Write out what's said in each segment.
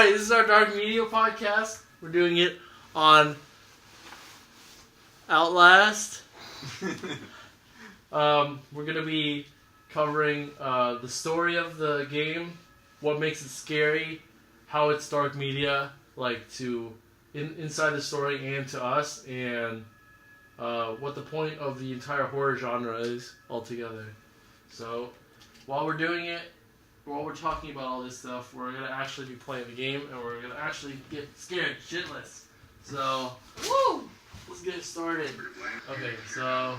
Alright, this is our Dark Media podcast. We're doing it on Outlast. We're going to be covering the story of the game, what makes it scary, how it's dark media, like to inside the story and to us, and what the point of the entire horror genre is altogether. So, while we're doing it, while we're talking about all this stuff, we're going to actually be playing the game, and we're going to actually get scared shitless. So, woo! Let's get started. Okay, so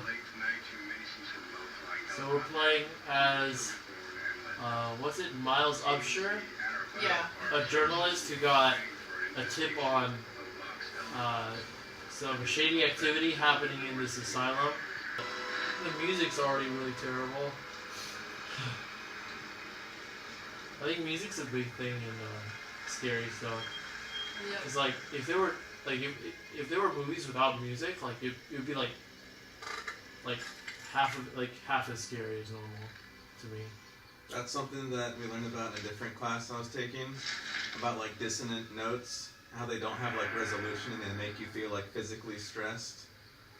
we're playing as, what's it, Miles Upshur? Yeah. A journalist who got a tip on some shady activity happening in this asylum. The music's already really terrible. I think music's a big thing in scary stuff. Yeah. It's like if there were movies without music, like it would be like half as scary as normal to me. That's something that we learned about in a different class I was taking, about like dissonant notes, how they don't have like resolution and they make you feel like physically stressed,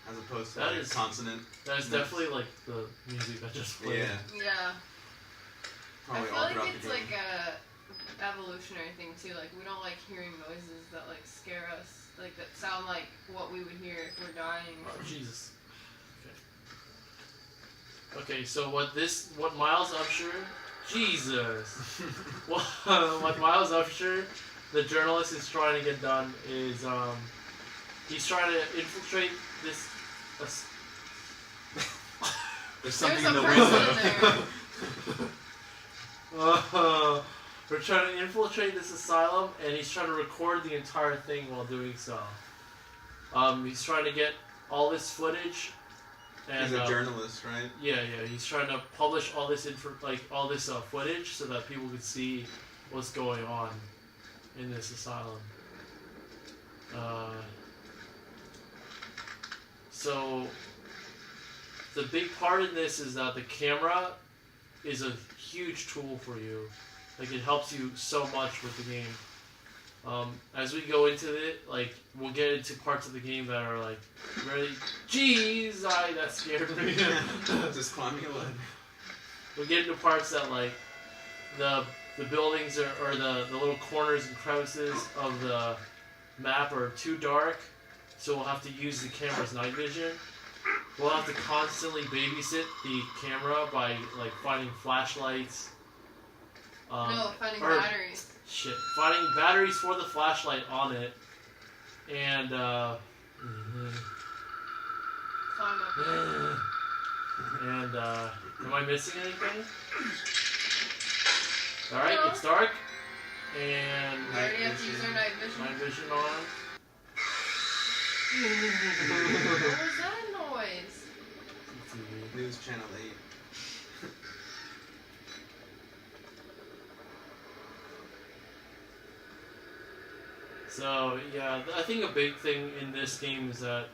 as opposed to consonant. That is definitely like the music I just played. Yeah. Probably I all feel like throughout it's the game. like a evolutionary thing too. Like we don't like hearing noises that like scare us, like that sound like what we would hear if we're dying. Oh Jesus. Okay, so what Miles Upshur, Jesus, what Miles Upshur, the journalist, is trying to get done is he's trying to infiltrate this. There's something There's in the there. window. We're trying to infiltrate this asylum, and he's trying to record the entire thing while doing so. He's trying to get all this footage. And, he's a journalist, right? Yeah. He's trying to publish all this footage so that people can see what's going on in this asylum. So the big part in this is that the camera is a huge tool for you. Like it helps you so much with the game. As we go into it, like we'll get into parts of the game that are like really, jeez, that scared me. Just climbing a ladder. We'll get into parts that like the buildings or the little corners and crevices of the map are too dark, so we'll have to use the camera's night vision. We'll have to constantly babysit the camera by like finding flashlights. Finding batteries. Shit, finding batteries for the flashlight on it, and Climb up. and am I missing anything? All right, No. it's dark, and We already have to use our night vision. night vision on. What was that noise? News Channel 8. So, yeah, I think a big thing in this game is that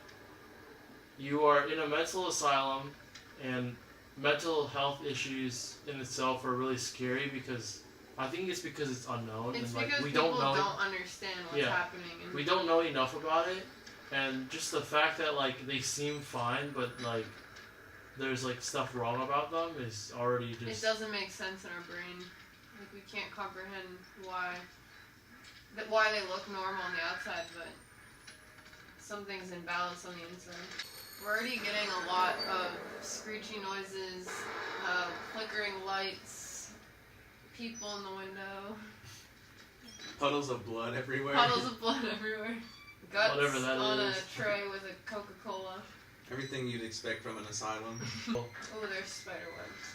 you are in a mental asylum, and mental health issues in itself are really scary because I think it's because it's unknown. It's and, because we people don't understand what's happening. And we don't know enough about it, and just the fact that like they seem fine, but like there's like stuff wrong about them is already just. It doesn't make sense in our brain. Like we can't comprehend why they look normal on the outside, but something's imbalanced on the inside. We're already getting a lot of screechy noises, flickering lights, people in the window. Puddles of blood everywhere. Puddles of blood everywhere. Guts Whatever that on is. a tray with a Coca-Cola. Everything you'd expect from an asylum. Oh, there's spider webs.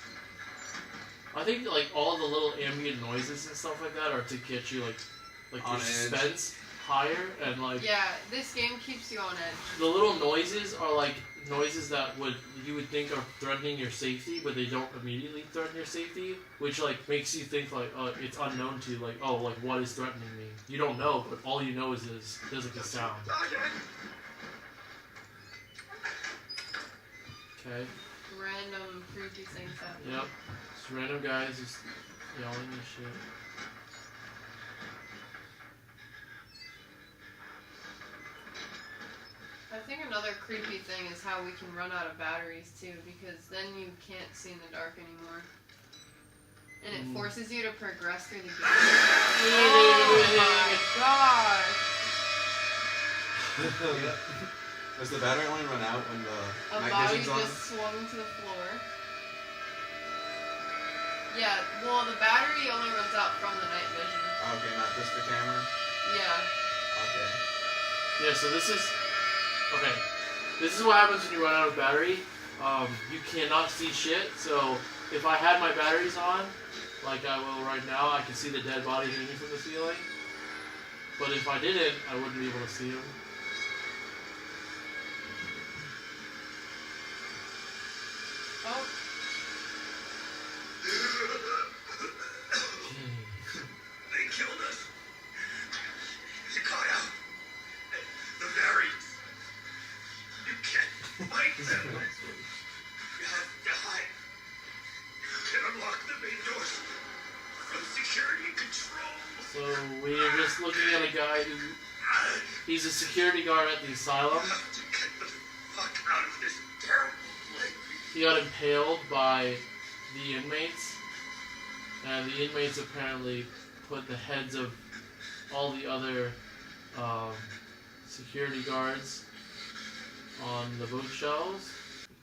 I think like all the little ambient noises and stuff like that are to get you like On your edge. suspense higher, and like Yeah, this game keeps you on edge. the little noises are like noises that you would think are threatening your safety, but they don't immediately threaten your safety, which like makes you think like it's unknown to you, like like what is threatening me? You don't know, but all you know is there's like a sound. Okay. Random creepy things happen. Yep. Just random guys just yelling and shit. another creepy thing is how we can run out of batteries too, because then you can't see in the dark anymore. And it forces you to progress through the game. Oh my gosh! Does the battery only run out when the night body vision's on? just swung to the floor. Yeah, well, the battery only runs out from the night vision. Okay, not just the camera? Yeah. Okay. Yeah, so this is... Okay. This is what happens when you run out of battery. You cannot see shit, so if I had my batteries on, like I will right now, I can see the dead body hanging from the ceiling. But if I didn't, I wouldn't be able to see him. Oh. They killed us. They got out. The variants. You can't fight them. You have to hide. You can unlock the main doors from security control. So we're just looking at a guy who... He's a security guard at the asylum. You have to get the fuck out of this terrible place. He got impaled by the inmates. And the inmates apparently put the heads of all the other security guards on the bookshelves.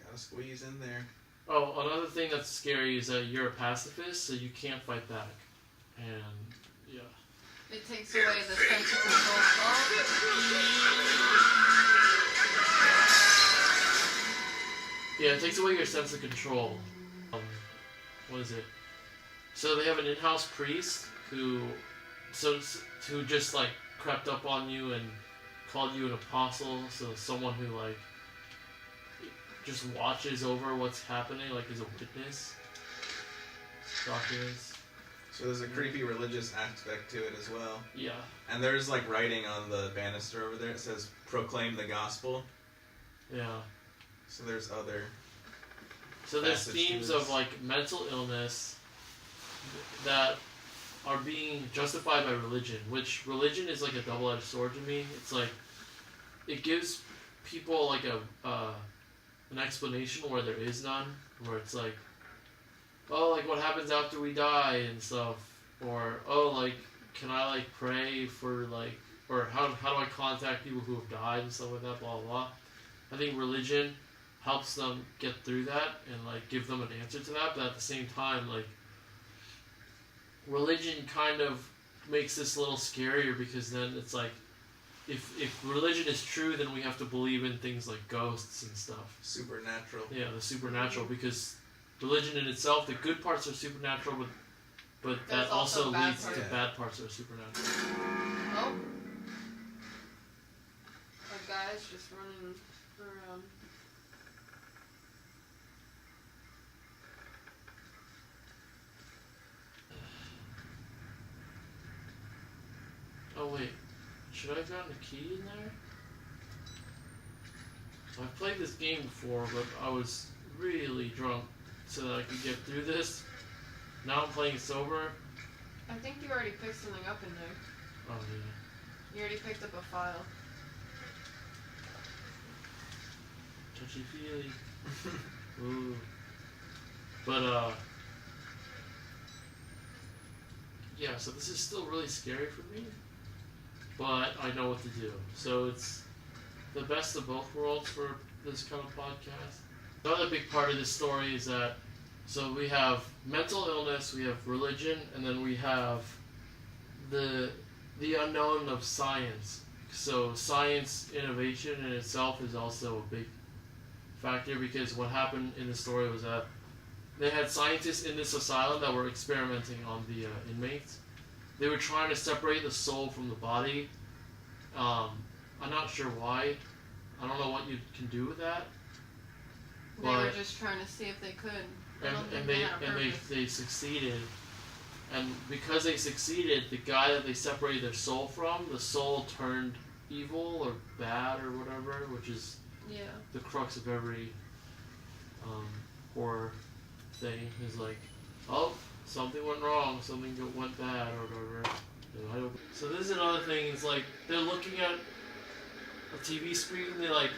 Gotta squeeze in there. Oh, another thing that's scary is that you're a pacifist, so you can't fight back. And, yeah. It takes away the sense of control. Yeah, it takes away your sense of control. What is it? So they have an in-house priest who just like crept up on you and called you an apostle. So someone who like just watches over what's happening, like is a witness. Doctors. So there's a creepy religious aspect to it as well. Yeah. And there's like writing on the banister over there. It says, "Proclaim the gospel." Yeah. So there's other... So there's Passage themes to this. of like mental illness that are being justified by religion, which religion is like a double-edged sword to me. It's like it gives people like an explanation where there is none, where it's like, oh, like what happens after we die and stuff, or oh, like can I like pray for like, or how do I contact people who have died and stuff like that, blah blah blah. I think religion helps them get through that and like give them an answer to that, but at the same time, like religion kind of makes this a little scarier because then it's like if religion is true, then we have to believe in things like ghosts and stuff. Supernatural. Yeah, the supernatural, because religion in itself, the good parts are supernatural, but that There's also also bad leads parts. to bad parts that are supernatural. Oh. A guy's just running around. Oh wait, should I have gotten a key in there? I've played this game before, but I was really drunk so that I could get through this. Now I'm playing sober. I think you already picked something up in there. Oh yeah. You already picked up a file. Touchy feely. Ooh. But yeah, so this is still really scary for me, but I know what to do. So it's the best of both worlds for this kind of podcast. Another big part of this story is that, so we have mental illness, we have religion, and then we have the unknown of science. So science innovation in itself is also a big factor, because what happened in the story was that they had scientists in this asylum that were experimenting on the inmates. They were trying to separate the soul from the body. I'm not sure why. I don't know what you can do with that. They were just trying to see if they could. They succeeded. And because they succeeded, the guy that they separated their soul from, the soul turned evil or bad or whatever, which is the crux of every horror thing. Is like, oh, something went wrong, something went bad or whatever. So this is another thing. It's like they're looking at a TV screen. They like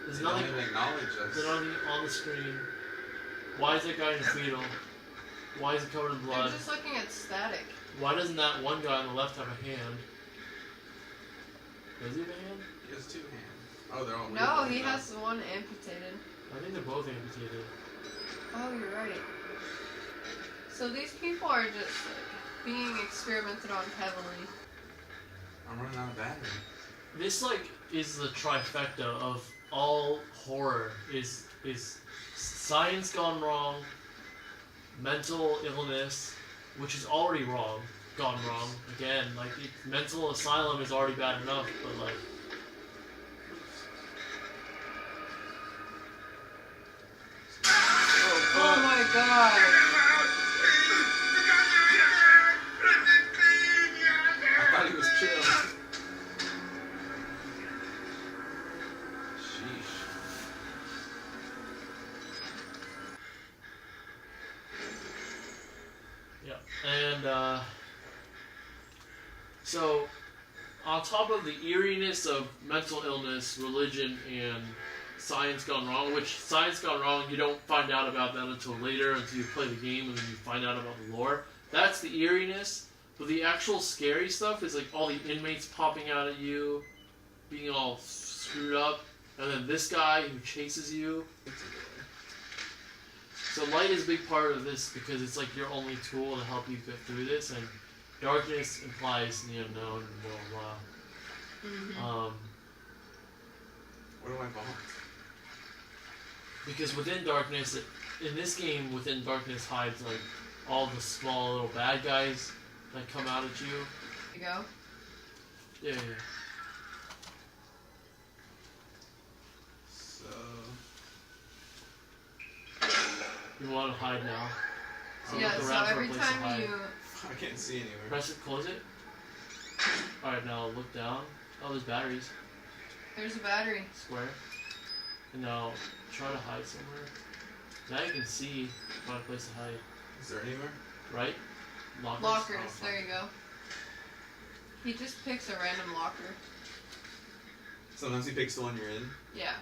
There's They don't nothing. even acknowledge us. They're on the screen. Why is that guy in a fetal? Why is he covered in They're blood? just looking at static. Why doesn't that one guy on the left have a hand? Does he have a hand? He has 2 hands. Oh, they're all No, weird he like has one amputated. I think they're both amputated. Oh, you're right. So these people are just like, being experimented on heavily. that. I'm running out of battery. This is the trifecta of all horror. Is science gone wrong, mental illness, which is already gone wrong again. Like mental asylum is already bad enough, but like. Oh my god. I thought he was chill. Sheesh. Yeah, and so on top of the eeriness of mental illness, religion, and science gone wrong, which science gone wrong, you don't find out about that until later, until you play the game, and then you find out about the lore. That's the eeriness, but the actual scary stuff is like all the inmates popping out at you, being all screwed up, and then this guy who chases you. So light is a big part of this because it's like your only tool to help you get through this, and darkness implies the unknown and blah blah. Mm-hmm. What do I vault? Because within darkness, in this game, within darkness hides like all the small little bad guys that come out at you. You go. Yeah. So. You want to hide now. So Yeah, look so around for a every place to time hide. you... I can't see anywhere. Press it, close it. Alright, now look down. Oh, there's batteries. There's a battery. Square. And now try to hide somewhere. Now you can see, find a place to hide. Is there anywhere? Right? Lockers, Oh, there you go. He just picks a random locker. Sometimes he picks the one you're in. Yeah.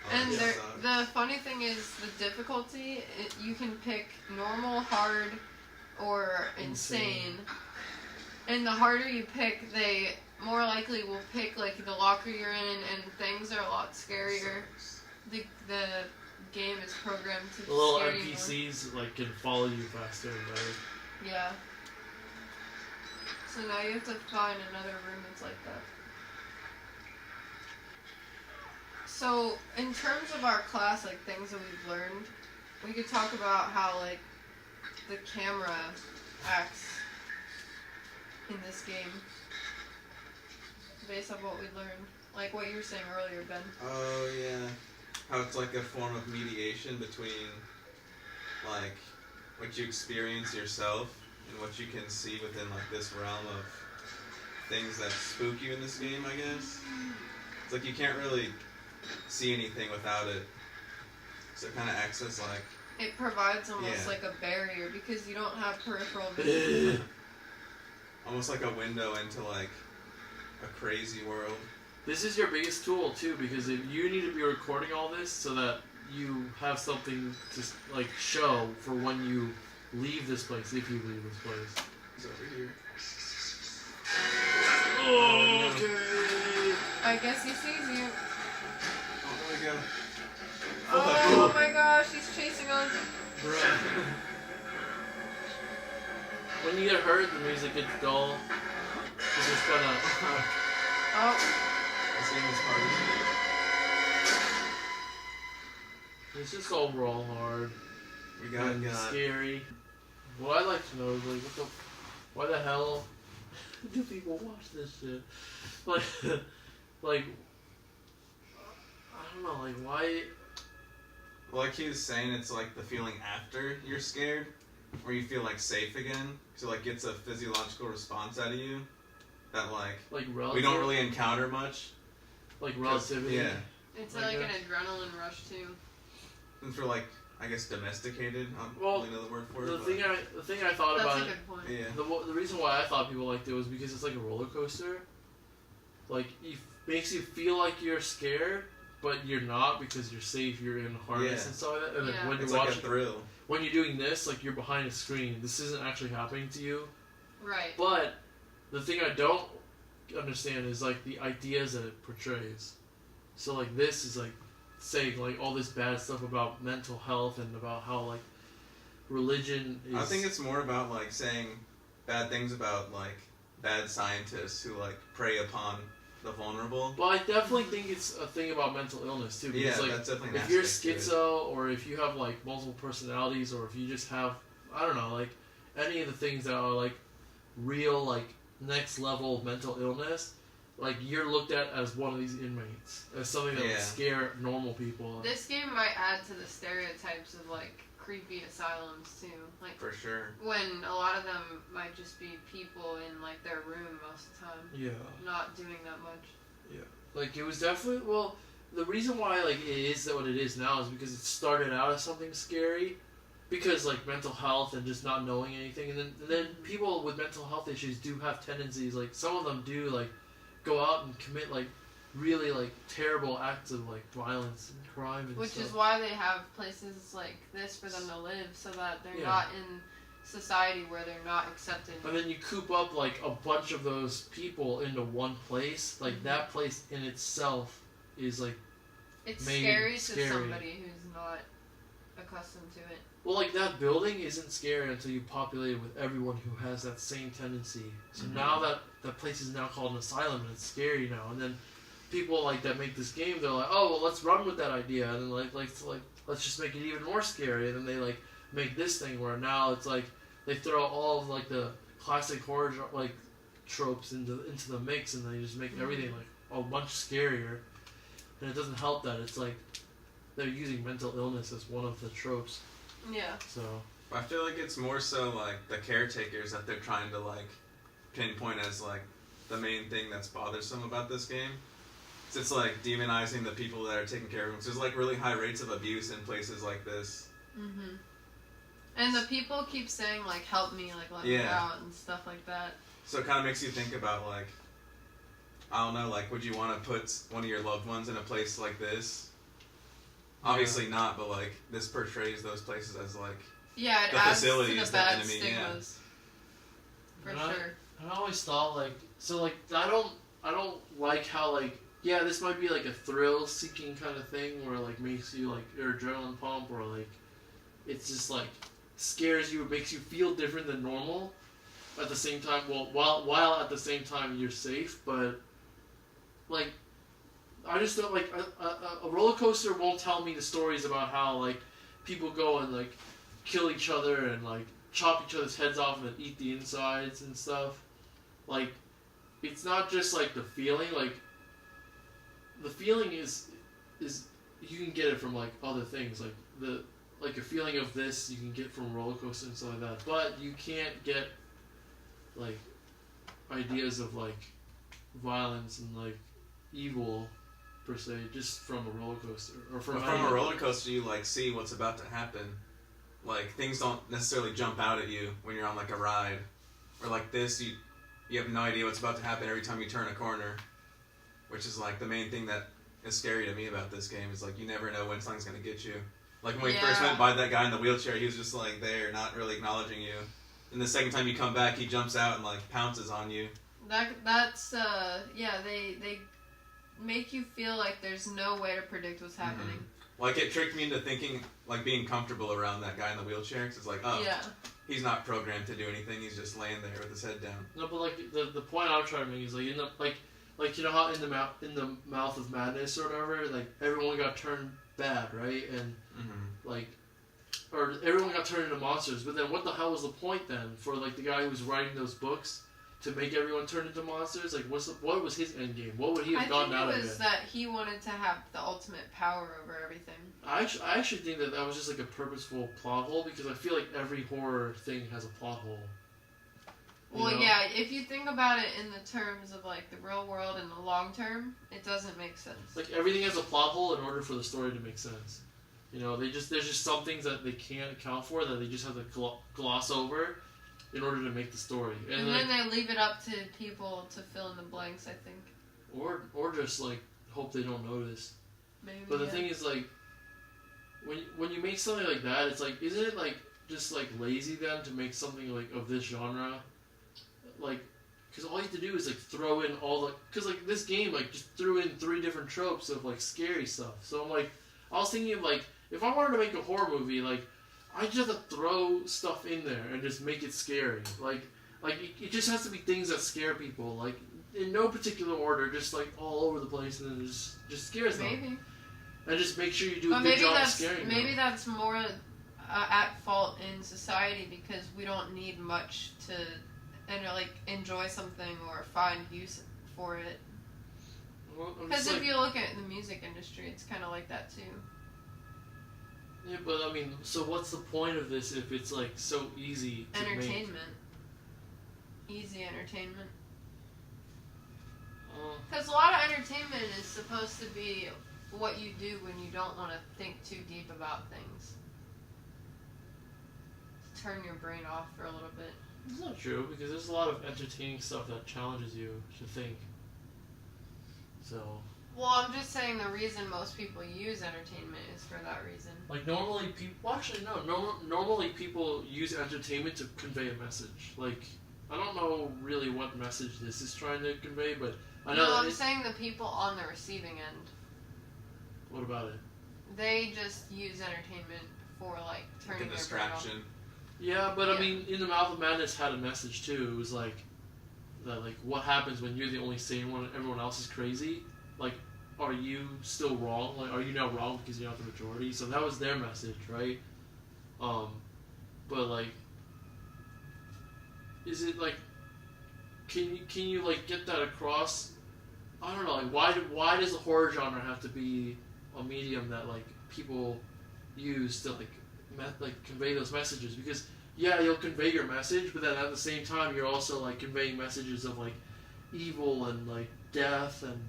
Oh, And yeah, the funny thing is, the difficulty, you can pick normal, hard, or insane. And the harder you pick, they more likely will pick like the locker you're in, and things are a lot scarier. The game is programmed to The little scare you more. NPCs like can follow you faster and better. Yeah. So now you have to find another room that's like that. So, in terms of our class, like things that we've learned, we could talk about how like the camera acts in this game based on what we learned. Like what you were saying earlier, Ben. Oh yeah. How it's like a form of mediation between like what you experience yourself and what you can see within like this realm of things that spook you in this game, I guess. It's like you can't really see anything without it. So it kind of acts as like... It provides almost Yeah. like a barrier because you don't have peripheral vision. almost like a window into like a crazy world. This is your biggest tool too, because if you need to be recording all this so that you have something to like show for when you leave this place, if you leave this place. He's over here. Oh, okay. I guess he sees you. Oh, there we go. Oh my gosh, he's chasing us. Bro. When you get hurt, the music gets dull. It's just gonna. Oh, This game is hard. It's just overall hard We got and scary. What I'd like to know is like, why the hell do people watch this shit? Like, like, I don't know, like why? Like he was saying, it's like the feeling after you're scared, where you feel like safe again. So like gets a physiological response out of you that like Like we don't really encounter much. like relativity. Yeah. it's Like like an that. adrenaline rush too. And for like I guess domesticated. I don't Well, really know the word for it. The but thing I thought That's about a it, good point. yeah. the reason why I thought people liked it was because it's like a roller coaster. Like it makes you feel like you're scared, but you're not because you're safe. You're in a harness and stuff like that. And then when it's you're like watching, a thrill. when you're doing this, like you're behind a screen. This isn't actually happening to you. Right. But the thing I don't understand is like the ideas that it portrays. So like this is like saying like all this bad stuff about mental health and about how like religion is. I think it's more about like saying bad things about like bad scientists who like prey upon the vulnerable. But I definitely think it's a thing about mental illness too. Because, like, that's definitely an if you're aspect to it. schizo, or if you have like multiple personalities, or if you just have, I don't know, like any of the things that are like real, like next level mental illness, like you're looked at as one of these inmates, as something that would scare normal people. This game might add to the stereotypes of like creepy asylums too. Like For sure. when a lot of them might just be people in like their room most of the time. Yeah. Not doing that much. Yeah. Like it was definitely, well, the reason why like it is what it is now is because it started out as something scary, because like mental health and just not knowing anything, and then people with mental health issues do have tendencies, like some of them do like go out and commit like really like terrible acts of like violence and crime and Which stuff. is why they have places like this for them to live, so that they're not in society where they're not accepted. And then you coop up like a bunch of those people into one place. Like that place in itself is like it's scary to somebody who's not accustomed to it. Well, like that building isn't scary until you populate it with everyone who has that same tendency. So now that place is now called an asylum, and it's scary now. And then people like that make this game, they're like, oh well, let's run with that idea, and then like let's just make it even more scary. And then they like make this thing where now it's like they throw all of like the classic horror like tropes into the mix, and they just make everything like a bunch scarier. And it doesn't help that it's like they're using mental illness as one of the tropes. Yeah. So I feel like it's more so like the caretakers that they're trying to like pinpoint as like the main thing that's bothersome about this game. So it's like demonizing the people that are taking care of them. So there's like really high rates of abuse in places like this. Mhm. And the people keep saying like, "Help me," like let me out and stuff like that. So it kind of makes you think about like, I don't know, like would you want to put one of your loved ones in a place like this? Obviously not, but like this portrays those places as like it the adds facility to is the the bad enemy. stigmas. For sure. I always thought like so like I don't like how like this might be like a thrill seeking kind of thing where like makes you like your adrenaline pump, or like it's just like scares you, it makes you feel different than normal at the same time, while at the same time you're safe. But like I just don't like a roller coaster won't tell me the stories about how like people go and like kill each other and like chop each other's heads off and then eat the insides and stuff. Like it's not just like the feeling, like the feeling is you can get it from like other things, like a feeling of this you can get from roller coaster and stuff like that, but you can't get like ideas of like violence and like evil per se just from a roller coaster, or from a roller coaster you like see what's about to happen. Like things don't necessarily jump out at you when you're on like a ride, or like this you have no idea what's about to happen every time you turn a corner, which is like the main thing that is scary to me about this game, is like you never know when something's gonna get you. Like when we first went by that guy in the wheelchair, he was just like there, not really acknowledging you. And the second time you come back, he jumps out and like pounces on you. That's they make you feel like there's no way to predict what's happening. Like it tricked me into thinking like being comfortable around that guy in the wheelchair, because it's like he's not programmed to do anything, he's just laying there with his head down. No, but like the point I'm trying to make is like in the like you know how in the mouth of madness or whatever, like everyone got turned bad, right? And like, or everyone got turned into monsters. But then what the hell was the point then for like the guy who was writing those books to make everyone turn into monsters? Like what was his end game? What would he have gotten out of it? I think it was that he wanted to have the ultimate power over everything. I actually think that was just like a purposeful plot hole, because I feel like every horror thing has a plot hole. Well, yeah, if you think about it in the terms of like the real world and the long term, it doesn't make sense. Like everything has a plot hole in order for the story to make sense. You know, there's just some things that they can't account for that they just have to gloss over in order to make the story. And then they leave it up to people to fill in the blanks, I think. Or just like hope they don't notice. Maybe. But the thing is, like, when you make something like that, it's like, isn't it like just like lazy then to make something like of this genre? Like, because all you have to do is like throw in all the, because like this game like just threw in 3 different tropes of like scary stuff. So I'm like, I was thinking of like, if I wanted to make a horror movie, like I just have to throw stuff in there and just make it scary. Like it just has to be things that scare people. Like in no particular order, just like all over the place, and then just scares them. Maybe. And just make sure you do a But good maybe job of that's scaring maybe them. that's more at fault in society because we don't need much to like enjoy something or find use for it. Well, Because if you look at the music industry, it's kind of like that too. Yeah, but I mean, so what's the point of this if it's like so easy to make? Entertainment. Easy entertainment. Because a lot of entertainment is supposed to be what you do when you don't want to think too deep about things. Turn your brain off for a little bit. It's not true, because there's a lot of entertaining stuff that challenges you to think. So... Well, I'm just saying the reason most people use entertainment is for that reason. Like, normally people... Well, actually, no. Normally people use entertainment to convey a message. Like, I don't know really what message this is trying to convey, but I know No, I'm saying the people on the receiving end. What about it? They just use entertainment for, like, turning Like a their brain off. distraction. Yeah, but I mean, In the Mouth of Madness had a message too. It was like, that, like, what happens when you're the only sane one and everyone else is crazy? Like, are you still wrong? Like, are you now wrong because you're not the majority? So that was their message, right? But like, is it like, can you like get that across? I don't know. Like, why does the horror genre have to be a medium that like people use to like convey those messages? Because yeah, you'll convey your message, but then at the same time you're also like conveying messages of like evil and like death and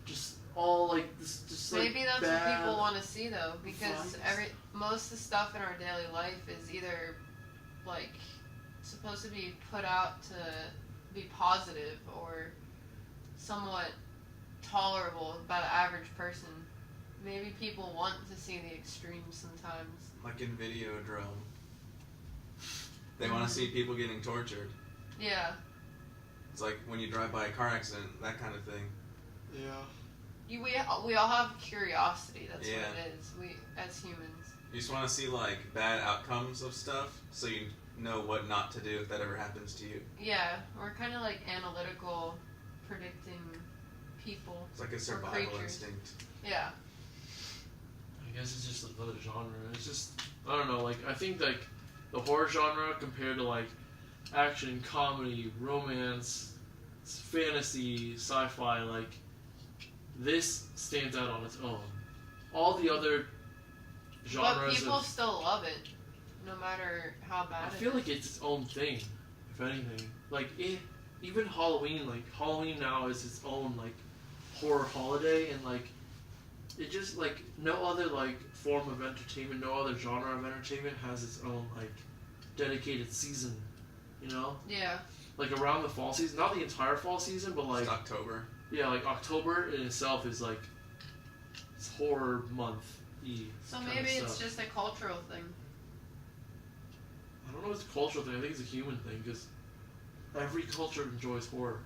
just all like this, just like Maybe that's bad what people want to see though, because vibes. most of the stuff in our daily life is either like supposed to be put out to be positive or somewhat tolerable by the average person. Maybe people want to see the extremes sometimes. Like in Videodrome. They want to see people getting tortured. Yeah. It's like when you drive by a car accident, that kind of thing. Yeah. We all have curiosity. That's Yeah. what it is. We as humans. You just want to see like bad outcomes of stuff, so you know what not to do if that ever happens to you. Yeah, we're kind of like analytical, predicting people. It's like a survival creatures. instinct. Yeah. I guess it's just another genre. It's just, I don't know, like, I think, like, the horror genre compared to, like, action, comedy, romance, fantasy, sci-fi, like, this stands out on its own. All the other genres But people still love it, no matter how bad I it feel is. like it's its own thing, if anything. Like, even Halloween, like, Halloween now is its own, like, horror holiday, and, like, it just, like, no other, like, form of entertainment, no other genre of entertainment has its own, like, dedicated season, you know? Yeah. Like, around the fall season, not the entire fall season, but, like... It's October. Yeah, like, October in itself is, like, it's horror month-y. So kind of maybe it's stuff. just a cultural thing. I don't know if it's a cultural thing, I think it's a human thing, because every culture enjoys horror.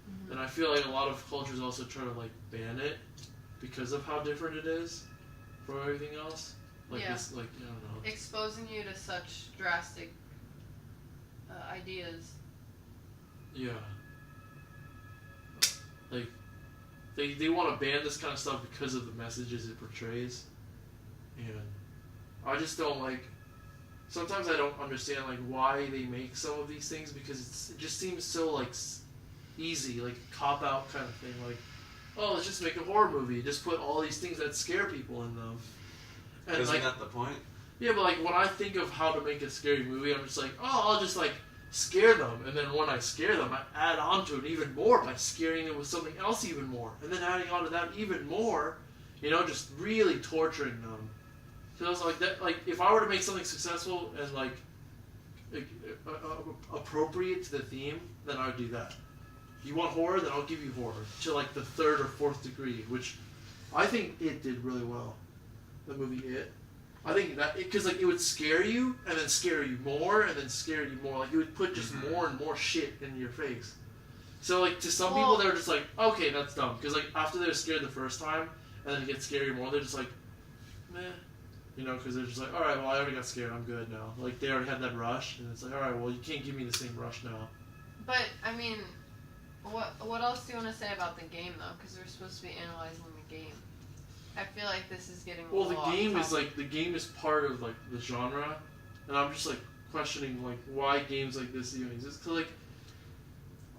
Mm-hmm. And I feel like a lot of cultures also try to, like, ban it because of how different it is from everything else. Like, Yeah. this, like, I don't know. Exposing you to such drastic ideas. Yeah. Like, they want to ban this kind of stuff because of the messages it portrays. And I just don't, like... Sometimes I don't understand, like, why they make some of these things, because it just seems so, like, easy, like, cop-out kind of thing. Like, oh, let's just make a horror movie. Just put all these things that scare people in them. And, Isn't like, that the point? yeah, but, like, when I think of how to make a scary movie, I'm just like, oh, I'll just, like, scare them. And then when I scare them, I add on to it even more by scaring them with something else even more. And then adding on to that even more, you know, just really torturing them. So I was like, that, like, if I were to make something successful and, like appropriate to the theme, then I would do that. You want horror, then I'll give you horror. To, like, the 3rd or 4th degree, which I think it did really well. The movie It. I think that because like it would scare you and then scare you more and then scare you more. Like it would put just more and more shit in your face. So like to some people they're just like, okay, that's dumb. Because like after they're scared the first time and then it gets scary more, they're just like, meh. You know, because they're just like, all right, well I already got scared, I'm good now. Like they already had that rush, and it's like, all right, well you can't give me the same rush now. But I mean, what else do you want to say about the game though? Because we're supposed to be analyzing the game. I feel like this is getting. Well, the game is like part of like the genre, and I'm just like questioning like why games like this even exist. Cause like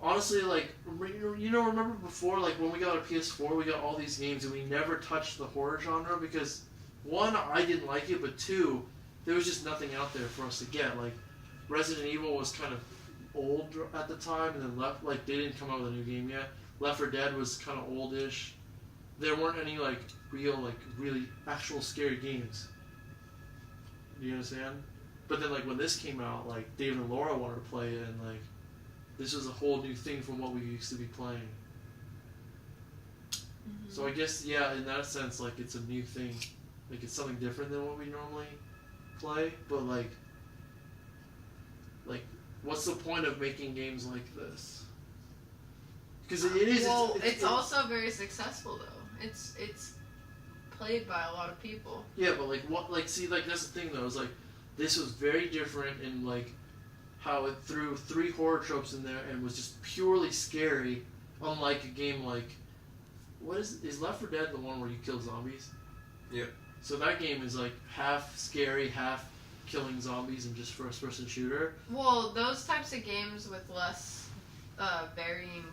honestly, like remember before like when we got our PS4, we got all these games and we never touched the horror genre because one, I didn't like it, but two, there was just nothing out there for us to get. Like Resident Evil was kind of old at the time, and then they didn't come out with a new game yet. Left 4 Dead was kind of oldish. There weren't any like real like really actual scary games. Do you understand? But then like when this came out, like David and Laura wanted to play it, and like this was a whole new thing from what we used to be playing. Mm-hmm. So I guess yeah, in that sense, like it's a new thing. Like it's something different than what we normally play. But like what's the point of making games like this? Because it is. Well, it's also very successful though. It's played by a lot of people. Yeah, but like what? Like see, like that's the thing though. Is like this was very different in like how it threw 3 horror tropes in there and was just purely scary. Unlike a game like what is Left 4 Dead the one where you kill zombies? Yep. So that game is like half scary, half killing zombies and just first-person shooter. Well, those types of games with less varying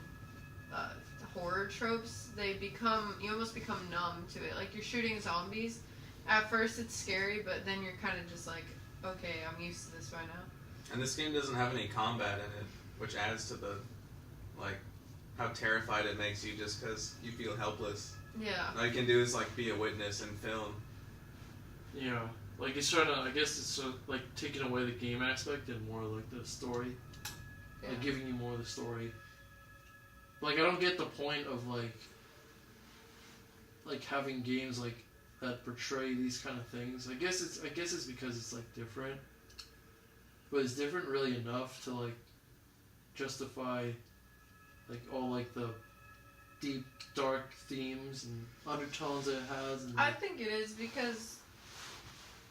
horror tropes, you almost become numb to it. Like you're shooting zombies. At first it's scary, but then you're kind of just like, okay, I'm used to this by now. And this game doesn't have any combat in it, which adds to the, like, how terrified it makes you just because you feel helpless. Yeah. All you can do is, like, be a witness and film. Yeah. Like, it's trying to, I guess it's like taking away the game aspect and more like the story. Yeah. Like, giving you more of the story. Like, I don't get the point of, like having games, like, that portray these kind of things. I guess it's because it's, like, different. But it's different really enough to, like, justify, like, all, like, the deep, dark themes and undertones that it has. And, I think it is because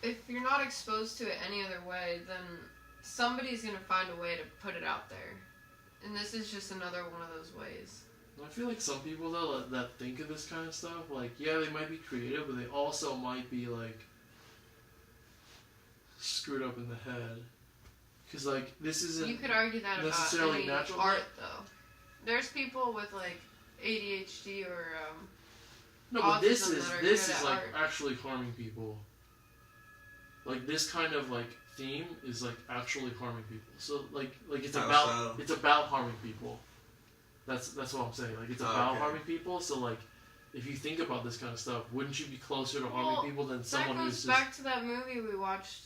if you're not exposed to it any other way, then somebody's going to find a way to put it out there. And this is just another one of those ways. I feel like some people, though, that think of this kind of stuff, like, yeah, they might be creative, but they also might be, like, screwed up in the head. Because, like, this isn't you could argue that necessarily about any natural art, though. There's people with, like, ADHD or, no, but this autism is like, art. actually harming people. Like, this kind of, like, theme is, like, actually harming people. So, like it's about harming people. That's what I'm saying. Like, it's about harming people. So, like, if you think about this kind of stuff, wouldn't you be closer to harming people than someone who's just... That goes back to that movie we watched,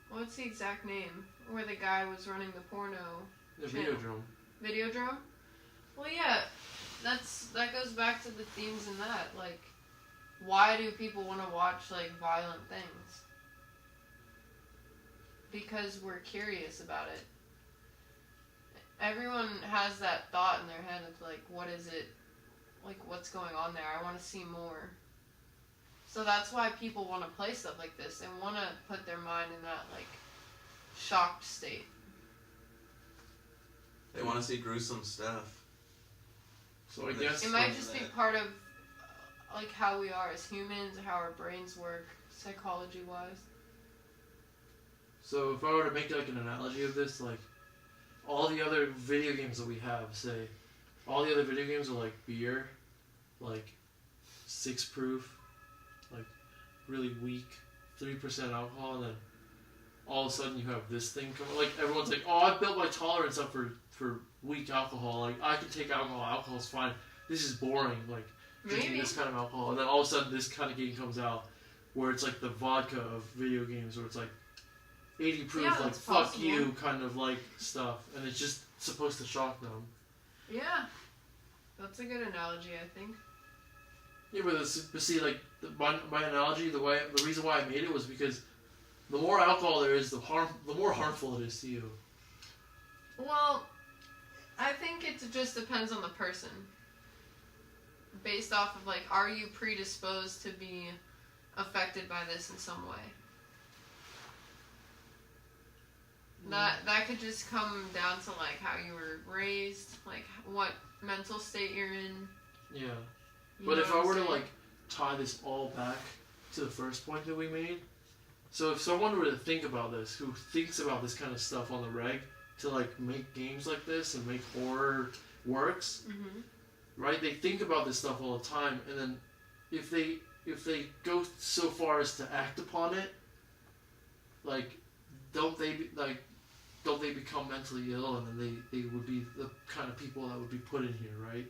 what's the exact name? Where the guy was running the porno channel. Videodrome? Well, yeah, that goes back to the themes in that. Like, why do people want to watch, like, violent things? Because we're curious about it. Everyone has that thought in their head of, like, what is it? Like, what's going on there? I want to see more. So that's why people want to play stuff like this and want to put their mind in that, like, shocked state. They want to see gruesome stuff. So I guess... It might just be part of, like, how we are as humans, how our brains work, psychology-wise. So if I were to make, like, an analogy of this, like, all the other video games that we have, say, all the other video games are, like, beer, like, 6 proof, like, really weak, 3% alcohol, and then all of a sudden you have this thing coming, like, everyone's like, oh, I've built my tolerance up for weak alcohol, like, I can take alcohol's fine, this is boring, like, drinking this kind of alcohol, and then all of a sudden this kind of game comes out, where it's, like, the vodka of video games, where it's, like, 80 proof, yeah, like, fuck possible. You kind of, like, stuff, and it's just supposed to shock them. Yeah. That's a good analogy, I think. Yeah, but see, like my analogy, the reason why I made it was because the more alcohol there is, the more harmful it is to you. Well, I think it just depends on the person. Based off of, like, are you predisposed to be affected by this in some way? That could just come down to, like, how you were raised, like, what mental state you're in. Yeah. But if I were to, like, tie this all back to the first point that we made, so if someone were to think about this, who thinks about this kind of stuff on the reg, to, like, make games like this and make horror works, right? They think about this stuff all the time, and then if they go so far as to act upon it, like, don't they become mentally ill, and then they would be the kind of people that would be put in here, right?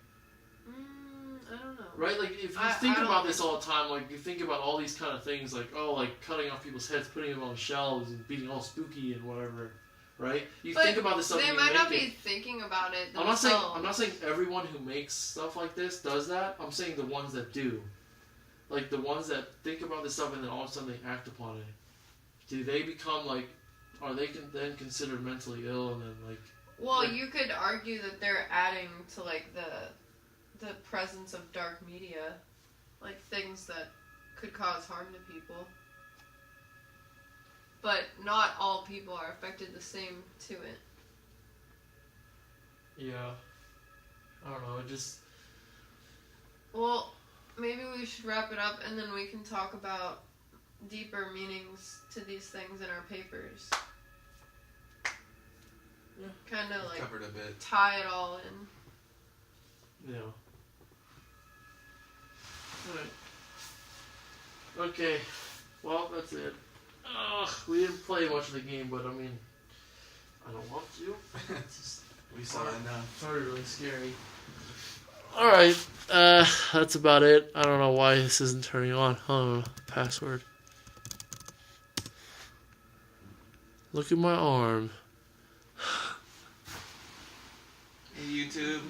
I don't know. Right? Like, if you think about this all the time, like, you think about all these kind of things, like, oh, like, cutting off people's heads, putting them on shelves, and being all spooky and whatever, right? You think about this stuff. They might not be thinking about it themselves. I'm not saying everyone who makes stuff like this does that. I'm saying the ones that do. Like, the ones that think about this stuff and then all of a sudden they act upon it. Do they become, like, are they then considered mentally ill and then, like... Well, you could argue that they're adding to, like, the presence of dark media. Like, things that could cause harm to people. But not all people are affected the same to it. Yeah. I don't know, it just... Well, maybe we should wrap it up and then we can talk about deeper meanings to these things in our papers. Yeah. Kind of like covered a bit. Tie it all in. Yeah. Alright. Okay. Well, that's it. We didn't play much of the game, but I mean, I don't want to. We saw it enough. It's already really scary. Alright. That's about it. I don't know why this isn't turning on. Oh, password. Look at my arm. Hey, YouTube.